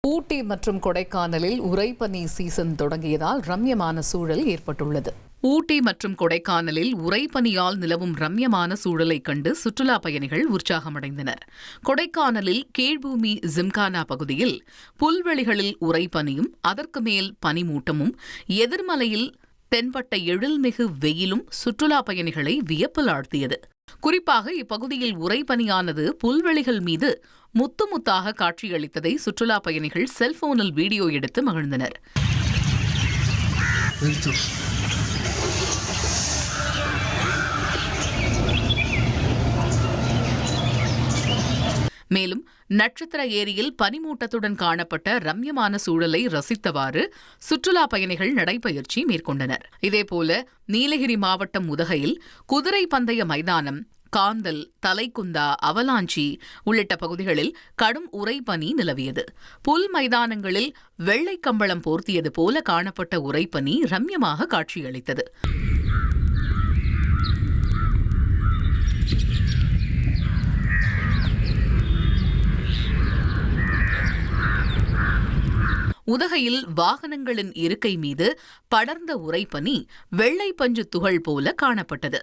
ஊட்டி மற்றும் கொடைக்கானலில் உறைபனி சீசன் தொடங்கியதால் ரம்யமான சூழல் ஏற்பட்டுள்ளது. ஊட்டி மற்றும் கொடைக்கானலில் உறைபனியால் நிலவும் ரம்யமான சூழலைக் கண்டு சுற்றுலா பயணிகள் உற்சாகமடைந்தனர். கொடைக்கானலில் கீழ்பூமி ஜிம்கானா பகுதியில் புல்வெளிகளில் உறைபனியும் அதற்கு மேல் பனிமூட்டமும், எதிர்மலையில் தென்பட்ட எழில்மிகு வெயிலும் சுற்றுலா பயணிகளை வியப்பில் ஆழ்த்தியது. குறிப்பாக இப்பகுதியில் உறைபனியானது புல்வெளிகள் மீது முத்து முத்தாக காட்சியளித்ததை சுற்றுலா பயணிகள் செல்போனில் வீடியோ எடுத்து மகிழ்ந்தனர். மேலும் நட்சத்திர ஏரியில் பனிமூட்டத்துடன் காணப்பட்ட ரம்யமான சூழலை ரசித்தவாறு சுற்றுலா பயணிகள் நடைபயிற்சி மேற்கொண்டனர். இதேபோல நீலகிரி மாவட்டம் உதகையில் குதிரை பந்தய மைதானம், காந்தல், தலைக்குந்தா, அவலாஞ்சி உள்ளிட்ட பகுதிகளில் கடும் உறைபனி நிலவியது. புல் மைதானங்களில் வெள்ளை கம்பளம் போர்த்தியது போல காணப்பட்ட உறைபனி ரம்யமாக காட்சியளித்தது. உதகையில் வாகனங்களின் இருக்கை மீது படர்ந்த உறைபனி வெள்ளை பஞ்சு துகள் போல காணப்பட்டது.